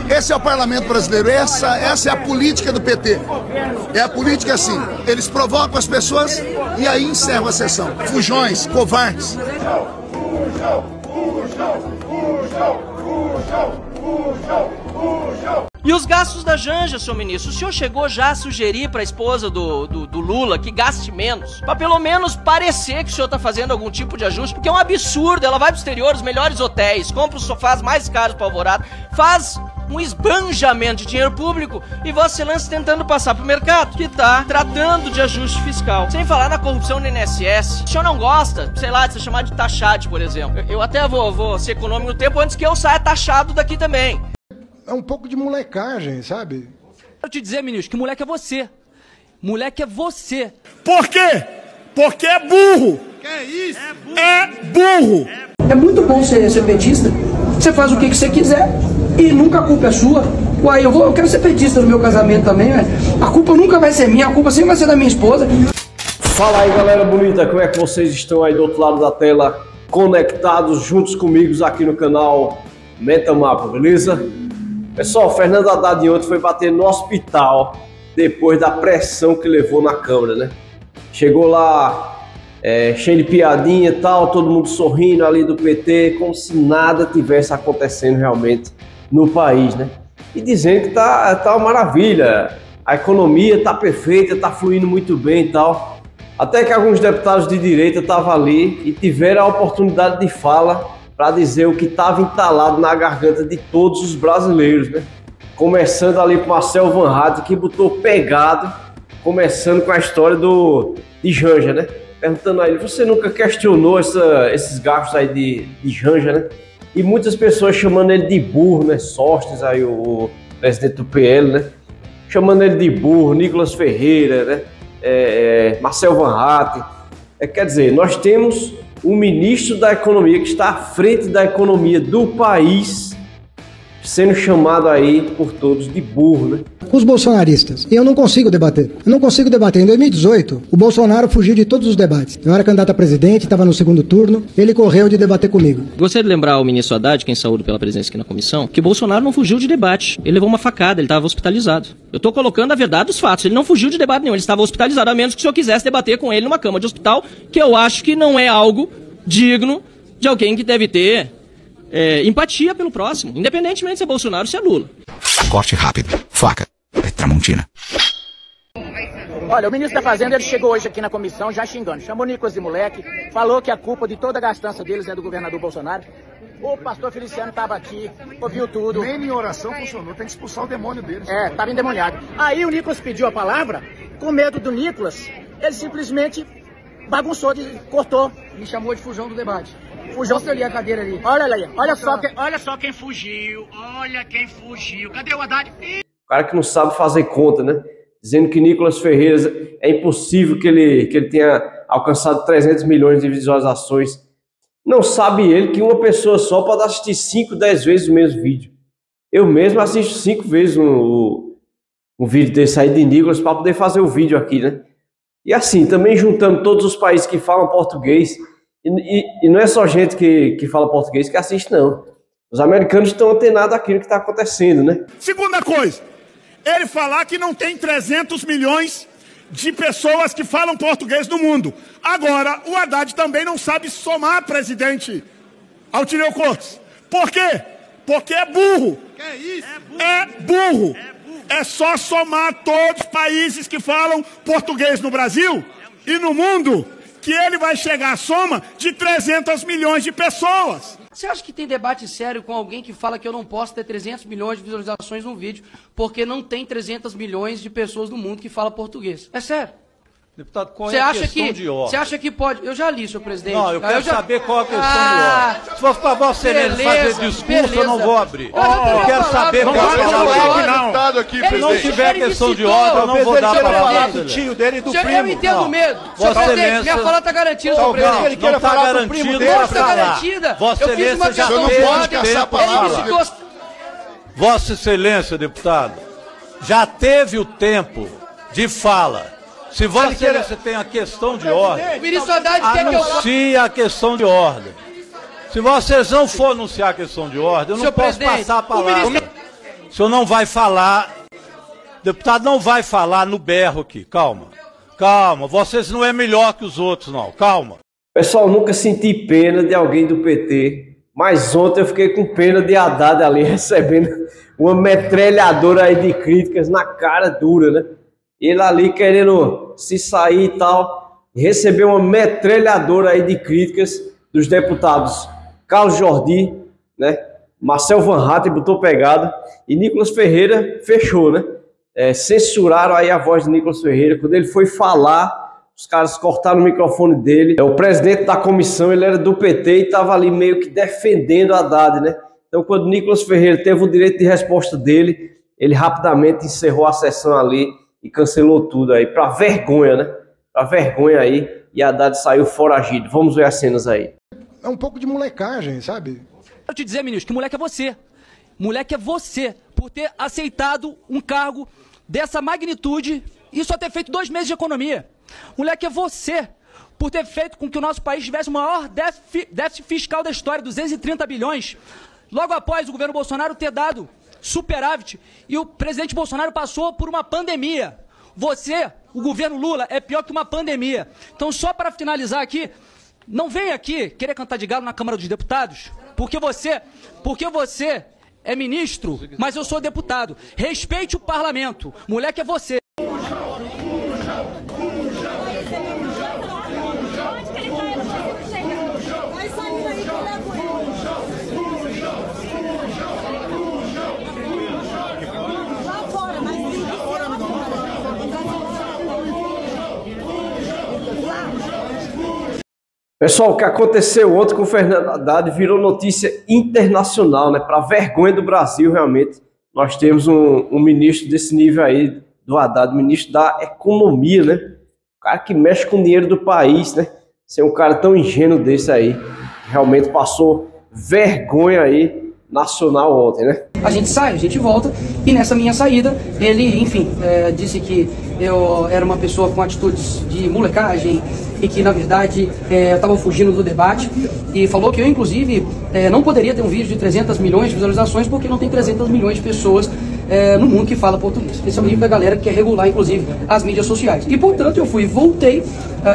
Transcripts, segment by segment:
Esse é o parlamento brasileiro, essa é a política do PT. É a política assim, eles provocam as pessoas e aí encerram a sessão. Fujões, covardes. E os gastos da Janja, senhor ministro? O senhor chegou já a sugerir para a esposa do Lula que gaste menos? Para pelo menos parecer que o senhor está fazendo algum tipo de ajuste, porque é um absurdo. Ela vai para o exterior, os melhores hotéis, compra os sofás mais caros para Alvorada, faz um esbanjamento de dinheiro público e Vossa Excelência tentando passar pro mercado, que tá tratando de ajuste fiscal. Sem falar na corrupção no INSS. O senhor não gosta, sei lá, de ser chamado de taxade, por exemplo. Eu até vou ser econômico no tempo antes que eu saia taxado daqui também. É um pouco de molecagem, sabe? Quero te dizer, ministro, que moleque é você. Moleque é você. Por quê? Porque é burro. Que é isso? É burro. É muito bom ser petista. Você faz o que você quiser e nunca a culpa é sua. Uai, eu quero ser petista no meu casamento também, né? A culpa nunca vai ser minha, a culpa sempre vai ser da minha esposa. Fala aí, galera bonita, como é que vocês estão aí do outro lado da tela, conectados juntos comigo aqui no canal Metamapa, beleza? Pessoal, Fernando Haddad ontem foi bater no hospital depois da pressão que levou na Câmara, né? Chegou lá cheio de piadinha e tal, todo mundo sorrindo ali do PT, como se nada tivesse acontecendo realmente no país, né? E dizendo que tá uma maravilha, a economia tá perfeita, tá fluindo muito bem e tal. Até que alguns deputados de direita estavam ali e tiveram a oportunidade de fala para dizer o que estava entalado na garganta de todos os brasileiros, né? Começando ali com Marcel Van Hatten, que botou pegado, começando com a história de Janja, né? Perguntando a ele, você nunca questionou esses gastos aí de Janja, né? E muitas pessoas chamando ele de burro, né? Sóstenes aí, o presidente do PL, né? Chamando ele de burro, Nicolas Ferreira, né? Marcel Van Hatten. Quer dizer, nós temos o ministro da Economia que está à frente da economia do país sendo chamado aí por todos de burro, né? Os bolsonaristas. E eu não consigo debater. Em 2018, o Bolsonaro fugiu de todos os debates. Eu era candidato a presidente, estava no segundo turno, ele correu de debater comigo. Gostaria de lembrar ao ministro Haddad, quem saúde pela presença aqui na comissão, que Bolsonaro não fugiu de debate. Ele levou uma facada, ele estava hospitalizado. Eu estou colocando a verdade dos fatos. Ele não fugiu de debate nenhum, ele estava hospitalizado, a menos que o senhor quisesse debater com ele numa cama de hospital, que eu acho que não é algo digno de alguém que deve ter empatia pelo próximo, independentemente se é Bolsonaro ou se é Lula. Corte rápido. Faca. É Tramontina. Olha, o ministro da Fazenda, ele chegou hoje aqui na comissão já xingando. Chamou o Nicolas de moleque, falou que a culpa de toda a gastança deles é do governador Bolsonaro. O pastor Feliciano estava aqui, ouviu tudo. Nem minha oração funcionou, tem que expulsar o demônio deles. Estava endemoniado. Aí o Nicolas pediu a palavra, com medo do Nicolas, ele simplesmente bagunçou, cortou. Me chamou de fujão do debate. Fujão. Mostra ali a cadeira ali. Olha ali, olha só quem fugiu, olha quem fugiu. Cadê o Haddad? O cara que não sabe fazer conta, né? Dizendo que Nicolas Ferreira é impossível que ele tenha alcançado 300 milhões de visualizações. Não sabe ele que uma pessoa só pode assistir 5, 10 vezes o mesmo vídeo. Eu mesmo assisto 5 vezes um vídeo desse aí de Nicolas para poder fazer o vídeo aqui, né? E assim, também juntando todos os países que falam português, e não é só gente que fala português que assiste, não. Os americanos estão antenados àquilo que está acontecendo, né? Segunda coisa, ele falar que não tem 300 milhões de pessoas que falam português no mundo. Agora, o Haddad também não sabe somar, presidente Altineu Cortes. Por quê? Porque é burro. Que é isso? É burro. É só somar todos os países que falam português no Brasil e no mundo, que ele vai chegar à soma de 300 milhões de pessoas. Você acha que tem debate sério com alguém que fala que eu não posso ter 300 milhões de visualizações num vídeo porque não tem 300 milhões de pessoas no mundo que falam português? É sério. Deputado, qual é a questão de ordem? Você acha que pode... Eu já li, senhor presidente. Não, eu quero saber qual é a questão de ordem. Se for para Vossa Excelência fazer discurso, eu não vou abrir. Eu quero saber qual é a questão de ordem. Se não tiver questão de ordem, eu não vou dar para falar do tio dele e do primo. Eu entendo o medo. Vossa Excelência... Minha fala está garantida, senhor presidente. Não está garantido para falar. Vossa Excelência já teve tempo para falar. Vossa Excelência, deputado, já teve o tempo de fala. Se Vossa Excelência tem a questão de ordem, anuncie a questão de ordem. Se vocês não for anunciar a questão de ordem, eu não posso passar a palavra. O senhor não vai falar, deputado não vai falar no berro aqui, calma. Calma, vocês não é melhor que os outros não, calma. Pessoal, nunca senti pena de alguém do PT, mas ontem eu fiquei com pena de Haddad ali recebendo uma metralhadora aí de críticas na cara dura, né? Ele ali querendo se sair e tal, recebeu uma metralhadora aí de críticas dos deputados Carlos Jordi, né? Marcel Van Hatten botou pegada e Nicolas Ferreira fechou, né? Censuraram aí a voz de Nicolas Ferreira. Quando ele foi falar, os caras cortaram o microfone dele. O presidente da comissão, ele era do PT e estava ali meio que defendendo a Haddad, né? Então, quando Nicolas Ferreira teve o direito de resposta dele, ele rapidamente encerrou a sessão ali e cancelou tudo aí, pra vergonha, né? Pra vergonha aí, e a Haddad saiu foragido. Vamos ver as cenas aí. É um pouco de molecagem, sabe? Quero te dizer, ministro, que moleque é você. Moleque é você, por ter aceitado um cargo dessa magnitude e só ter feito 2 meses de economia. Moleque é você, por ter feito com que o nosso país tivesse o maior déficit fiscal da história, 230 bilhões. Logo após o governo Bolsonaro ter dado superávit e o presidente Bolsonaro passou por uma pandemia. Você, o governo Lula, é pior que uma pandemia. Então, só para finalizar aqui, não venha aqui querer cantar de galo na Câmara dos Deputados, porque você é ministro, mas eu sou deputado. Respeite o parlamento. Moleque é você. Pessoal, o que aconteceu ontem com o Fernando Haddad virou notícia internacional, né? Para vergonha do Brasil, realmente. Nós temos um ministro desse nível aí, do Haddad, ministro da Economia, né? O cara que mexe com o dinheiro do país, né? Ser um cara tão ingênuo desse aí, realmente passou vergonha aí nacional ontem, né? A gente sai, a gente volta, e nessa minha saída, ele, enfim, disse que eu era uma pessoa com atitudes de molecagem e que, na verdade, eu estava fugindo do debate, e falou que eu, inclusive, não poderia ter um vídeo de 300 milhões de visualizações porque não tem 300 milhões de pessoas no mundo que fala português. Esse é o nível da galera que quer regular, inclusive, as mídias sociais. E, portanto, eu voltei,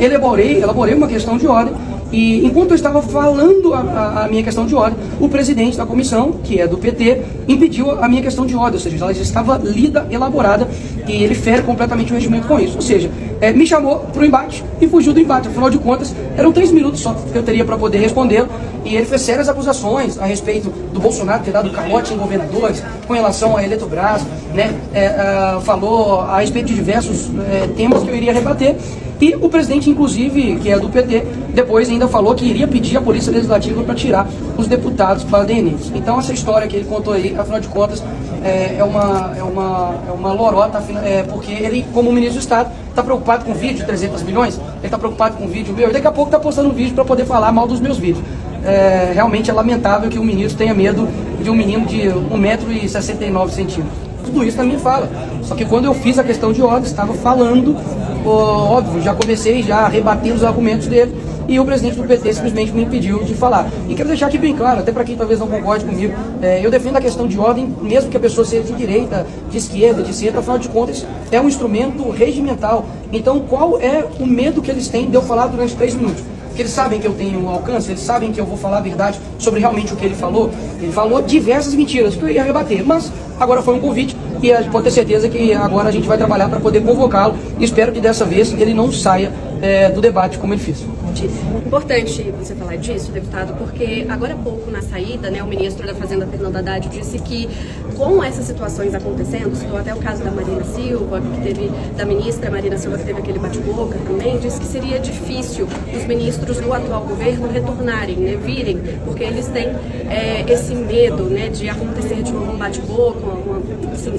elaborei uma questão de ordem. E enquanto eu estava falando a minha questão de ordem, o presidente da comissão, que é do PT, impediu a minha questão de ordem, ou seja, ela já estava lida, elaborada, e ele fere completamente o regimento com isso. Ou seja, me chamou para o embate e fugiu do embate. Afinal de contas, eram 3 minutos só que eu teria para poder responder, e ele fez sérias acusações a respeito do Bolsonaro ter dado calote em governadores, com relação à Eletrobras, né? Falou a respeito de diversos temas que eu iria rebater. E o presidente, inclusive, que é do PT, depois ainda falou que iria pedir à Polícia Legislativa para tirar os deputados para DNIs. Então essa história que ele contou aí, afinal de contas, é uma lorota, porque ele, como ministro do Estado, está preocupado com vídeo de 300 milhões, ele está preocupado com vídeo meu, e daqui a pouco está postando um vídeo para poder falar mal dos meus vídeos. Realmente é lamentável que o ministro tenha medo de um menino de 1,69 m. Tudo isso também fala. Só que quando eu fiz a questão de ordem, estava falando, óbvio, já comecei já a rebater os argumentos dele, e o presidente do PT simplesmente me impediu de falar. E quero deixar aqui bem claro, até para quem talvez não concorde comigo, eu defendo a questão de ordem, mesmo que a pessoa seja de direita, de esquerda, de centro, afinal de contas, é um instrumento regimental. Então, qual é o medo que eles têm de eu falar durante 3 minutos? Porque eles sabem que eu tenho alcance, eles sabem que eu vou falar a verdade sobre realmente o que ele falou. Ele falou diversas mentiras que eu ia rebater, mas agora foi um convite e pode ter certeza que agora a gente vai trabalhar para poder convocá-lo, e espero que dessa vez ele não saia do debate como ele fez. Importante você falar disso, deputado, porque agora há pouco na saída, né, o ministro da Fazenda, Fernando Haddad, disse que com essas situações acontecendo, citou até o caso da Marina Silva, da ministra Marina Silva, que teve aquele bate-boca também, disse que seria difícil os ministros do atual governo retornarem, né, virem, porque eles têm esse medo, né, de acontecer de novo um bate-boca,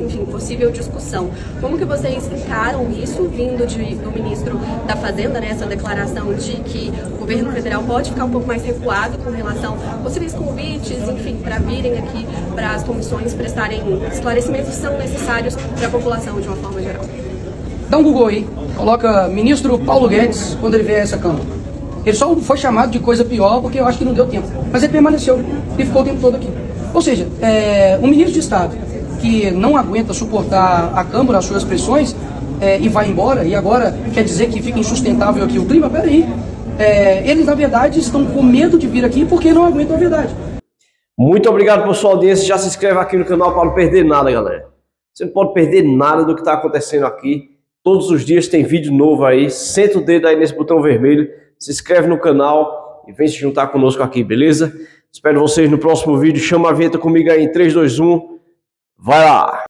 enfim, possível discussão. Como que vocês encaram isso, vindo do ministro da Fazenda, né, essa declaração de que o governo federal pode ficar um pouco mais recuado com relação a possíveis convites, enfim, para virem aqui para as comissões prestarem esclarecimentos que são necessários para a população de uma forma geral? Dá um Google aí, coloca ministro Paulo Guedes quando ele vier a essa Câmara. Ele só foi chamado de coisa pior porque eu acho que não deu tempo, mas ele permaneceu e ficou o tempo todo aqui. Ou seja, um ministro de Estado que não aguenta suportar a Câmara, as suas pressões, e vai embora, e agora quer dizer que fica insustentável aqui o clima? Peraí, eles na verdade estão com medo de vir aqui porque não aguentam a verdade. Muito obrigado por sua audiência, já se inscreve aqui no canal para não perder nada, galera. Você não pode perder nada do que está acontecendo aqui. Todos os dias tem vídeo novo aí, senta o dedo aí nesse botão vermelho, se inscreve no canal e vem se juntar conosco aqui, beleza? Espero vocês no próximo vídeo, chama a vinheta comigo aí em 3, 2, 1, vai lá!